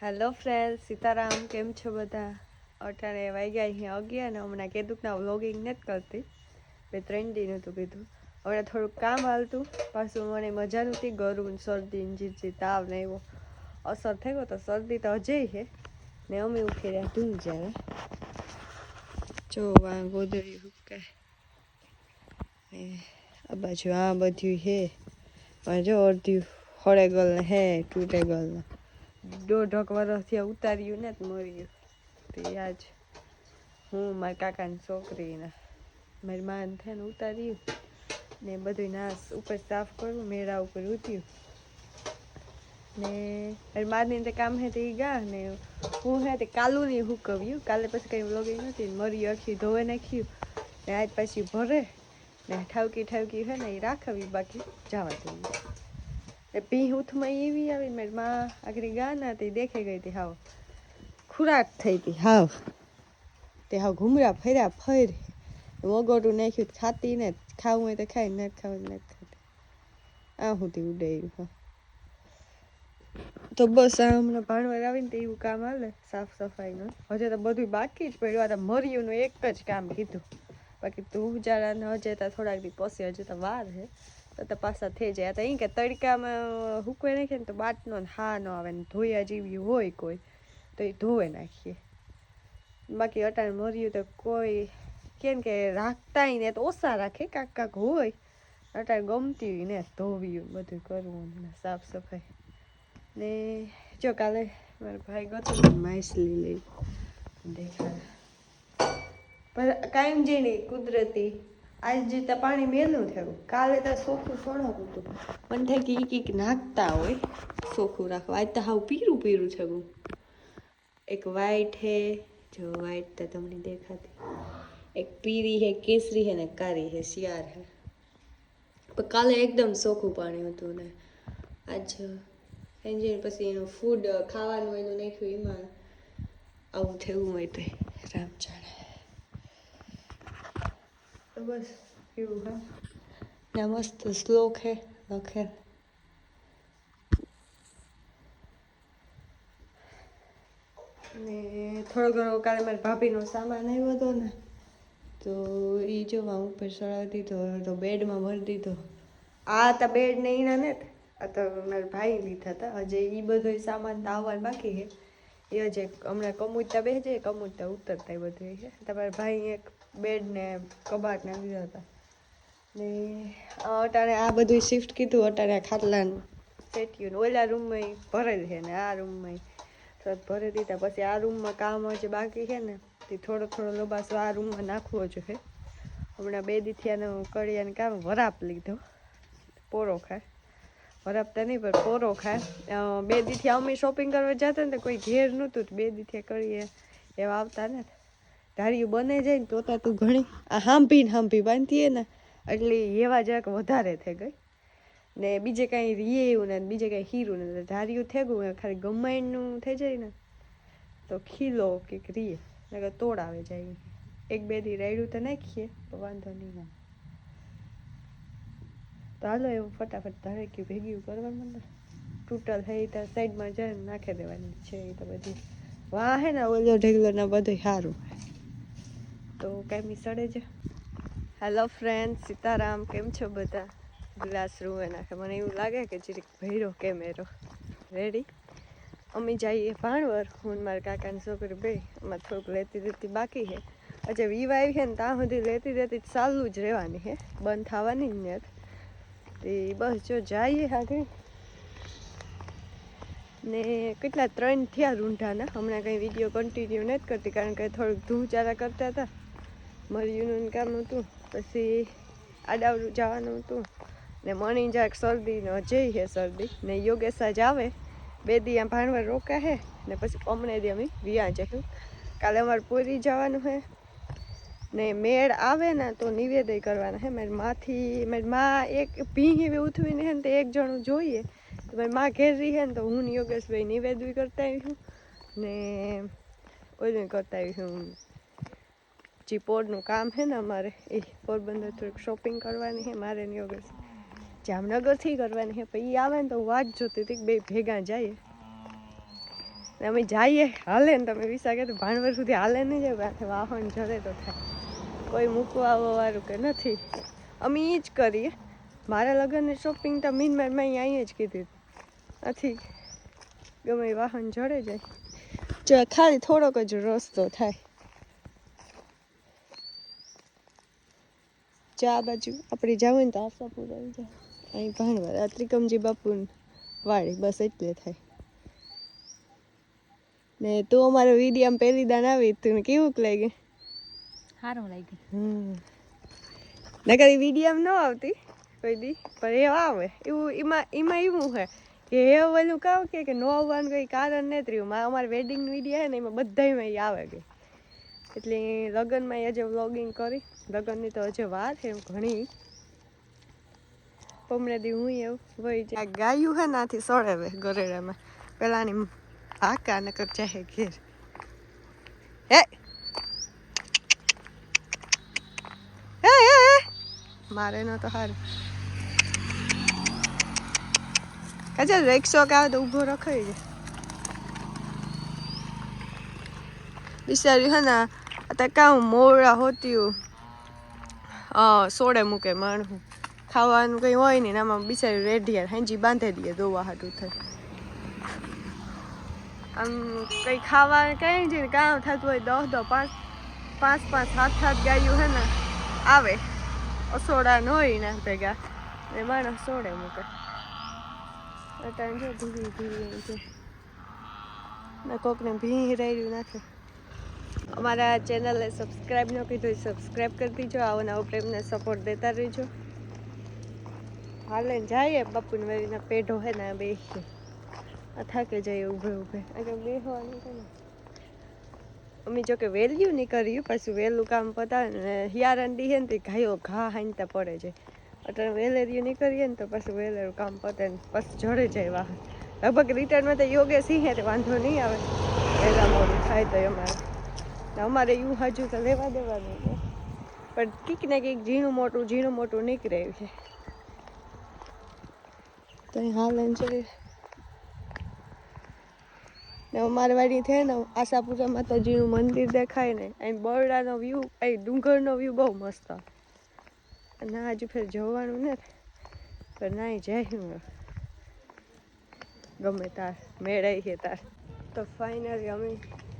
Hello friend, Sitaram. કેમ છો બધા? અટાણે વાગ્યા અહીંયા 11 ને હમણાં કીધું કે વ્લોગિંગ નથી કરતી. મેં 3 દી નહોતું કીધું. હમણાં થોડુંક કામ હાલતું, પાછું મને મજા નહોતી, ગળું શરદી જીજી તાવ ને એવો અસર થયો તો શરદી તો હજેય છે ને અમે ઉઠી રહ્યા ધૂમ જ્યારે જો આ ગોદડી હુકાય આ બાજુ આ બધું હે જો અડધ્યું હળેગલ ને હે તૂટેગલ ને 1.5 વર્ષથી ઉતાર્યું ને મર્યું તે આજ હું મારા કાકાની છોકરીને મારી માને થઈને ઉતાર્યું ને બધું નાશ ઉપર સાફ કરું, મેળા ઉપર ઉત્યું ને મારી માની તે કામ હે તે ગા ને હું હે તે કાલું નહીં હુકવ્યું. કાલે પછી કંઈ વ્લોગિંગ નથી, મરી આખી ધોવે નાખ્યું ને આજ પાછી ભરે ને ઠાવકી હે ને એ રાખવી, બાકી જવા દઈએ. પી ઉથમાં એવી આવી મારી માં આગળ ગા ના તે દેખાઈ ગઈ હતી, હાવ ખુરાક થઈ હતી, હાવ તે હાવ ઘૂમરા ફર્યા ફર વગોટું નાખ્યું ખાતી ને ખાવું હોય તો ખાઈ નથી ખાવું નથી ખાતી આ સુધી ઉડાયું. હા તો બસ આ હમણાં ભાણવાર આવીને તો એવું કામ હાલે સાફ સફાઈનું. હજે તો બધું બાકી જ પડ્યું, આ મર્યુંનું એક જ કામ કીધું, બાકી તું ઉજાળાને હજે તો થોડાક દી પછી હજુ તો વાર છે તો પાછા થઈ જાય. તો અહીં કે તડકામાં હુકવાઈ નાખીએ ને તો બાટનો હા ન આવે ને ધોયા જેવી હોય કોઈ તો એ ધોવે નાખીએ. બાકી અટાણે મર્યું તો કોઈ કેમ કે રાખતાય ને તો ઓછા રાખે, કાંક હોય અટાણે ગમતી હોય ને ધોવ્યું બધું કરવું સાફ સફાઈ ને જો કાલે મારો ભાઈ ગયો માછલી લઈ દેખાડે પણ કાયમ જે નહીં કુદરતી આજ જીતા પાણી મેલું થયું. કાલે તો ચોખ્ખું થોડુંક હતું, પણ થાય કે એક નાખતા હોય ચોખ્ખું રાખવા. આજ તો હાવ પીરું પીરું છે. એક વાઈટ હે, જો વાઈટ તો તમને દેખાતી, એક પીરી હે, કેસરી હે ને કારી હે, શિયાર હે. પણ કાલે એકદમ ચોખ્ખું પાણી હતું ને આજ એન્જિન પછી એનું ફૂડ ખાવાનું એનું નાખ્યું એમાં આવું થયું હોય તો રામ જાણે. તો બસ એવું હા ને મસ્ત શ્લોક હે લખેલ ને થોડો ઘણો કાલે મારી ભાભીનો સામાન આવ્યો હતો ને તો એ જોવા ઉપર ચડાવી દીધો તો બેડમાં ભરી દીધો. આ તો બેડ ને એના ને આ તો મારા ભાઈ લીધા હતા. હજે એ બધો સામાન તો આવવાનું બાકી છે. એ હજે હમણાં કમૂતતા બેસે કમૂતતા ઉતરતા બધું છે. તમારા ભાઈ એક બેડ ને કબાટ ને લીધા હતા ને અટાણે આ બધું શિફ્ટ કીધું. અટાણે ખાટલાનું સેટ્યું ઓલા રૂમમાં ભરેલ છે ને આ રૂમમાં ભરી દીધા. પછી આ રૂમમાં કામ હજે બાકી છે ને તે થોડો લોબાસો આ રૂમમાં નાખવો જોઈએ. હમણાં 2 દીથિયાનું કડિયાને કામ વરાપ લીધો, પોરો ખાય વરાપતા નહીં પણ પોરો ખાય. 2 દીથિયા અમે શોપિંગ કરવા જતા ને તો કોઈ ઘેર નહોતું, 2 દીથિયા કરીએ એવા આવતા ને ધાર્યું બને જાય ને તો તું ઘણી આ હાંભી બાંધીએ ને એટલે એવા જરાક વધારે થઈ ગઈ ને બીજે કાંઈ રીએ એવું ને બીજે કાંઈ હીરું ને ધાર્યું થઈ ગયું ખાલી ગમાઈનું થઈ જાય ને તો ખીલો કંઈક રીએ ને તોડાવે જાય. 1-2 દી રાયડું તો નાખીએ તો વાંધો નહીં ના. તો હાલો એવું ફટાફટ ધારેક્યું ભેગ્યું કરવાનું ને તૂટલ થઈ તો સાઈડમાં જાય ને નાખી દેવાની છે. એ તો બધી વાહ હે ને ઓલો ઢેગલોના બધું સારું તો કાંઈ સડે છે. Hello friend, Sitaram. કેમ છો બધા? ગ્લાસ રૂવે નાખે મને એવું લાગે કે જરીક ભૈરો કેમેરો રેડી. અમે જઈએ ભાણવર, હું મારા કાકાની છોકરી બે એમાં થોડુંક લેતી બાકી છે. હજે વીવા આવી છે ને ત્યાં સુધી લેતી ચાલુ જ રહેવાની છે, બંધ થવાની જ ને તે બસ જો જઈએ આગળ ને કેટલા 3 થયા રૂંઢાના. હમણાં કંઈ વિડીયો કન્ટિન્યુ નથી કરતી કારણ કે થોડુંક ધૂચારા કરતા હતા. મરિયુંનું કામ હતું, પછી આડાવડું જવાનું હતું ને મણી જરાક શરદીનો હજેય છે શરદી ને યોગેશ જ આવે 2 દી આ ભાણવાર રોકા હે ને પછી અમને દી અમે વિયા જશું. કાલે અમારે પૂરી જવાનું છે ને મેળ આવે ને તો નિવેદય કરવાના છે. મારી માં એક ભીંહી ઉઠવીને હે ને તો 1 જણું જોઈએ. તો મારી માં ઘેર રહી હે ને તો હું યોગેશભાઈ નિવેદું કરતા આવીશું ને ઓલું કરતા આવીશું. જે પોળનું કામ છે ને અમારે એ પોરબંદર થોડીક શોપિંગ કરવાની છે મારે ને યોગેશ. જામનગરથી કરવાની છે પણ એ આવે ને તો હું વાટ જોતી હતી કે 2 ભેગા જઈએ. ને અમે જઈએ હાલે ને તમે વિચાર કે ભાણવર સુધી હાલે નહીં જાય ત્યાંથી વાહન જડે તો થાય કોઈ મૂકવા આવવાવાળું કે નથી અમે એ જ કરીએ મારા લગ્નની શોપિંગ તો મીનમાં અહીંયા જ કીધી નથી ગમે વાહન જડે જાય જો ખાલી થોડોક જ રસ્તો થાય જો આ બાજુ આપણે જવું ને તો આશાપુર આવી જાય અહીં ભાણવર આ ત્રિકમજી બાપુ વાળી બસ એટલે થાય ને તું અમારો વિડીયો પહેલી દાન આવી તું કેવું લાગે સારું લાગ્યું નકર વિડીયો ન આવતી કોઈ દી પણ એ આવે એવું એમાં એવું છે કે એ ઓલું કહું કે ન આવવાનું કંઈ કારણ નથી રહ્યું અમારે વેડિંગ વિડીયો છે ને એમાં બધામાં એ આવે ગઈ એટલે લગ્નમાં હજે વ્લોગિંગ કરી લગ્નની તો હજે વાર છે ઘણી પમણે દી હું એવું વહી જાય ગાયું હે નાથી સળે ગરેડામાં પેલાની હાકા નકર ચાહે ઘેર હે મારે ન તો સારું કાચા રિક્ષો આવે તો ઊભો રખાઈ જાય બિચારી હે ને અત્યારે કામ મોડા હોતી સોડે મૂકે માણું ખાવાનું કંઈ હોય ને આમાં બિચારી રેઢિયા હાંજી બાંધી દઈએ દોવા હાટું થાય આમ કંઈ ખાવાનું કંઈ જ કામ થતું હોય 10 5 ગાયું હે ને આવે અસોડા ન હોય ને ભેગા એ માણસ સોડે મૂકે અટાણ જો ધીરી છે ને કોકને ભી રહ્યું નાખે અમારા ચેનલને સબસ્ક્રાઈબ ન કીધું સબસ્ક્રાઈબ કરી દીજો આવો નવો પ્રેમને સપોર્ટ દેતા રહેજો હાલે જઈએ બાપુને વેરીના પેઢો હે ને બેસીએ થાકે જઈએ ઊભે આગળ બેસવાનું છે ને અમે જો કે વેલ્યુ નહીં કર્યું પાછું વહેલું કામ પતાવે ને હિયારંડી હે ને તે ઘાયો ઘા હાંચતા પડે છે અત્યારે વેલેરિયું નહીં કરીએ ને તો પાછું વેલેરું કામ પતે ને પાછું જડે જાય વાહન લગભગ રિટર્નમાં તો યોગે સિંહે તો વાંધો નહીં આવે વહેલા મોડું થાય તો અમારે એવું હજુ તો લેવા દેવાનું છે પણ કંઈક ને કંઈક ઝીણું મોટું નીકળે છે તો અહીં હાલ જોઈએ ને અમારી વાડી છે ને આશાપુરા માતાજીનું મંદિર દેખાય ને અહીં બરડાનો વ્યૂ અહીં ડુંગરનો વ્યૂ બહુ મસ્ત ના હજુ ફેર જવાનું ને પણ ના જાય ગમે તાર મેળાઈ છે તાર તો ફાઇનલી અમે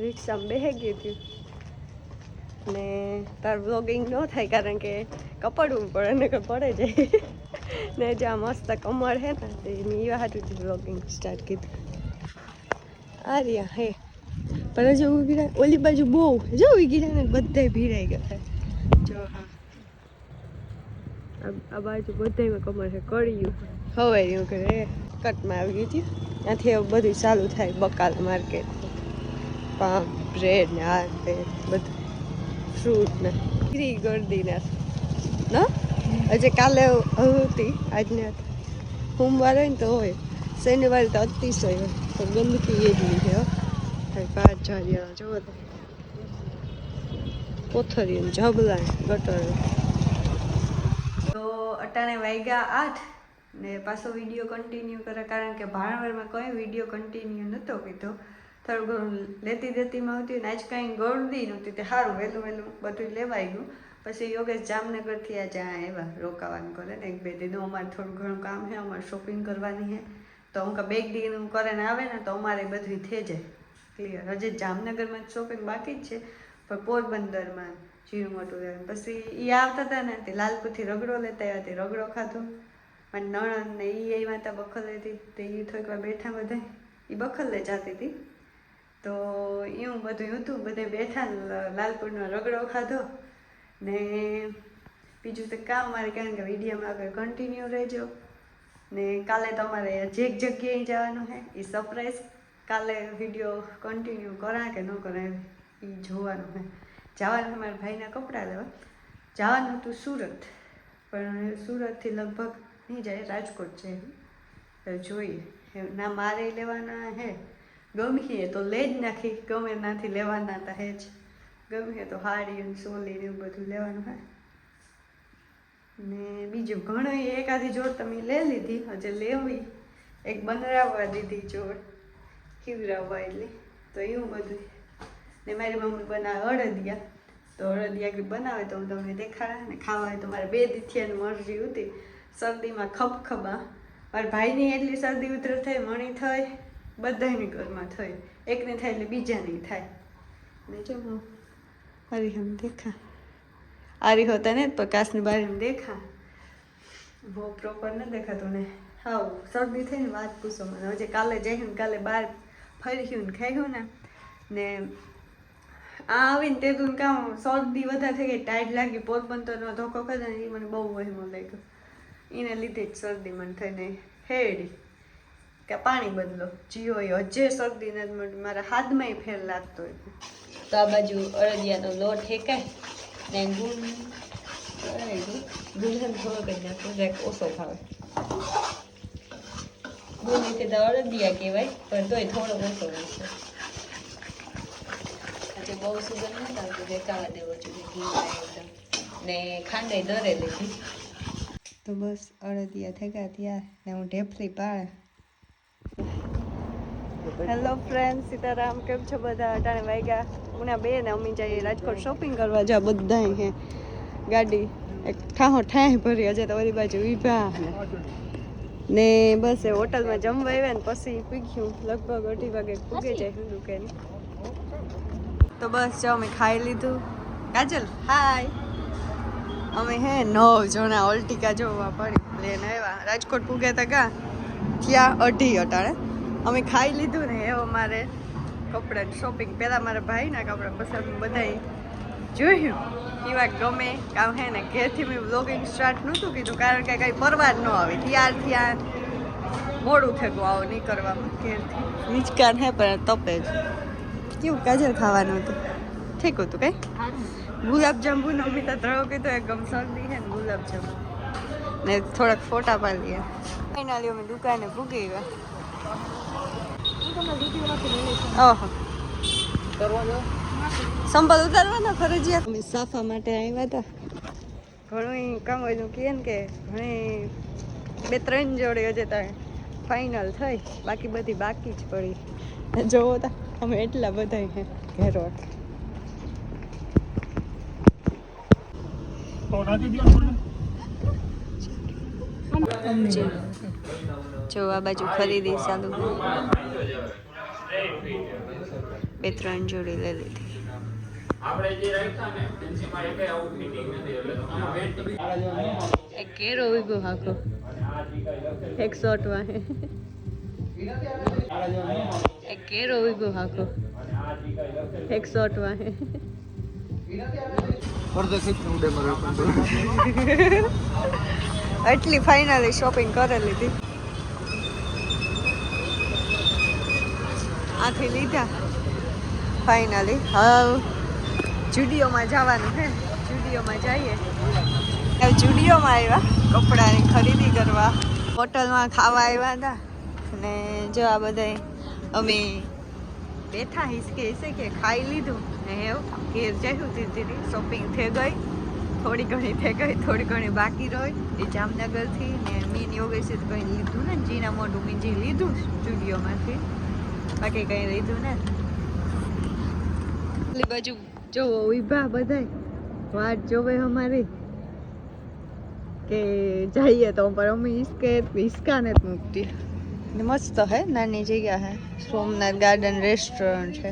રિક્ષામાં બેસી ગઈ હતી ને તાર વ્લોગિંગ ન થાય કારણ કે કપડવું પડે ને પડે જાય ને જ્યાં મસ્ત કમર હે ને એની એવા હાટું વ્લોગિંગ સ્ટાર્ટ કીધું આ રહ્યા હે પણ હજુ ઉભી રહે ઓલી બાજુ બહુ જો ઉભી રહે ને બધા ભીડાઈ ગયા જો હા આ બાજુ બધામાં કમર છે કળિયું હવે એવું કરે કટમાં આવી ગઈ હતી ત્યાંથી એવું બધું ચાલુ થાય બકાલ માર્કેટ પામ બ્રેડ ને આ તે બધું ફ્રૂટ ને ફ્રી ગરદી ને ના હજે કાલે હતી આજને સોમવાર હોય ને તો હોય શનિવારે તો અતિશય હોય તો ગંદકી એટલી છે પાંચ જારિયા જોવો તો કોથરી જબલા ગટર તો અટાણે વાગ્યા 8 ને પાછો વિડીયો કન્ટિન્યુ કરે કારણ કે ભાણવરમાં કોઈ વિડીયો કન્ટિન્યુ નહોતો કીધો થોડું ઘણું લેતી દેતીમાં આવતી ને આજ કાંઈ ગળદી નહોતી તે સારું વહેલું બધું લેવાઈ ગયું પછી યોગેશ જામનગરથી આ જ્યાં આવ્યા રોકાવાનું કરે ને 1-2 દિનો અમારે થોડું ઘણું કામ છે અમારે શોપિંગ કરવાની છે તો હું કે 2 દિનનું કરીને આવે ને તો અમારે બધું થઈ જાય ક્લિયર હજી જામનગરમાં શોપિંગ બાકી જ છે પણ પોરબંદરમાં જીરું મોટું પછી એ આવતા હતા ને તે લાલપુરથી રગડો લેતા આવ્યા તે રગડો ખાધો અને નણંદ ને એ આવ્યા હતા બખલ લેતી તે એ થોડીક વાર બેઠા બધા એ બખલ લે જતી હતી તો એવું બધું હતું બધે બેઠા લાલપુરનો રગડો ખાધો ને બીજું તો કામ મારે કારણ કે વિડીયોમાં આગળ કન્ટિન્યુ રહેજો ને કાલે તમારે જે જગ્યાએ જવાનું છે એ સરપ્રાઈઝ કાલે વિડીયો કન્ટિન્યુ કરા કે ન કરા એ જોવાનું છે જવાનું મારા ભાઈના કપડાં લેવા જવાનું હતું સુરત પણ સુરતથી લગભગ નહીં જાય રાજકોટ છે જોઈએ ના મારે લેવાના હે ગમીએ તો લે જ નાખી ગમે નાથી લેવાના હતા હે જ ગમીએ તો હાડી અને સોલી ને એવું બધું લેવાનું હે ને બીજું ઘણું એકાદી જોડ તમે લઈ લીધી હજે લેવી એક બનાવવા દીધી જોડ ખીવરાવવા એટલે તો એવું બધું. ને મારી મમ્મી બનાવે અડદિયા, તો અડદિયા બનાવે તો હું તમને દેખાડા. ને ખાવા હોય તો મારે 2 દીથિયાની મરજી હતી. શરદીમાં ખબખબા, મારા ભાઈની એટલી શરદી ઉધરસ થઈ, મણી થઈ, બધાની ઘરમાં થઈ. એકને થાય એટલે બીજાની થાય. ને જો હું હરિહમ દેખા આરી હોતા ને પ્રકાશની બારીને દેખા બહુ પ્રોપર ન દેખાતું ને. હાવ શરદી થઈને વાત પૂછો મને. હજી કાલે જઈશું ને કાલે બહાર ફર્યું ને ખાયું ને આ આવીને તે તું કામ શરદી વધારે થઈ ગઈ, ટાઈટ લાગી. પોરબંદરનો ધોકો ખાધો ને એ મને બહુ વહેમો લાગ્યો. એને લીધે જ શરદી મને થઈને હેડી કે પાણી બદલો જીઓ એ હજે શરદી નથી મળતી. મારા હાથમાંય ફેર લાગતો હોય. તો આ બાજુ અડદિયાનો લોટ હેકાય ને ગુણ થોડોક જ નાખો, જરાક ઓછો ભાવે. ગુણથી તો અડદિયા કહેવાય પણ તોય થોડો ઓછો હોય છે. આજે બહુ સુગંધ નથી આવતી, દેખાવા દેવો જોઈએ ઘી એકદમ. ને ખાંડે દરે લીધી. તો બસ અડદિયા થઈ ગયા ત્યાં ને હું ઢેફલી પાડે. Hello friend, Sitaram. કેમ છો બધા? અટાણે વાગ્યા ઉના 2 ને અમે જઈએ રાજકોટ શોપિંગ કરવા. જા બધા હે ગાડી એક ઠાહી ભરી. હજે તો ઓલી બાજુ ઊભા ને બસ એ હોટલમાં જમવા આવ્યા ને પછી પૂગ્યું લગભગ 2:30 વાગે પૂગે જાય શું દુકાન. તો બસ જો અમે ખાઈ લીધું. કાજલ હાય. અમે હે 9 જણા ઓલ્ટિકા જોવા પડી પ્લેન આવ્યા. રાજકોટ પૂગ્યા તા કા ત્યાં 2:30 અટાણે. અમે ખાઈ લીધું ને એવો મારે કપડાં શોપિંગ. પહેલાં મારા ભાઈના કપડાં પસંદ બધાય જોયું એવા ગમે કામ હે ને. ઘેરથી મેં વ્લોગિંગ સ્ટાર્ટ નહોતું કીધું કારણ કે કંઈ પરવાર ન આવે. ત્યાં મોડું થયું આવો નીકળવામાં ઘેરથી. નીચકાન હે પણ તપે જ. કેવું કાજલ ખાવાનું હતું? ઠીક હતું કંઈ. ગુલાબજાંબુ મમ્મી તો ધડો કીધો એકદમ શરદી છે ને ગુલાબજાંબુ ને થોડાક ફોટા પાડી લઈએ. ફાઇનલી અમે દુકાને પૂગી ગયા. ઓહો સંભાળ ઉતારવાના ફરજિયાત. અમે સાફા માટે આવ્યા હતા. ઘણું કામ હોય કહે ને કે ઘણી 2-3 જોડી હજે ત્યાં ફાઇનલ થઈ, બાકી બધી બાકી જ પડી. જોવો તા અમે એટલા બધા હે ઘેરો. જો આ બાજુ ખરીદી ચાલુ. 2-3 જોડી લઈ લીધી. એક કેરો ઉગો હાકો એક શોર્ટમાં હે. એક કેરો ઉગો હાકો એક શોર્ટમાં હે. એટલી ફાઇનલી શોપિંગ કરી લીધી. આથી લીધા ફાઇનલી. હવે જુડિયોમાં જવાનું છે. જુડિયોમાં જઈએ. હવે જુડિયોમાં આવ્યા કપડાની ખરીદી કરવા. હોટલમાં ખાવા આવ્યા હતા ને જો આ બધા અમે બેઠા હિસકે કે ખાઈ લીધું ને એવું ઘેર જઈશું. ધીરે શોપિંગ થઈ ગઈ. થોડી ઘણી થઈ ગઈ, થોડી ઘણી બાકી રહી. એ જામનગરથી ને મીન યોગેશે તો કંઈ લીધું ને. જીના મોઢું મીન જે લીધું સ્ટુડિયોમાંથી, બાકી કંઈ લીધું ને. પેલી બાજુ જોવો ઊભા બધાય વાટ જોવે અમારી કે જઈએ તો પર અમે હિસકાને જ મૂકતી. મસ્ત હે, નાની જગ્યા હે. સોમનાથ ગાર્ડન રેસ્ટોરન્ટ છે.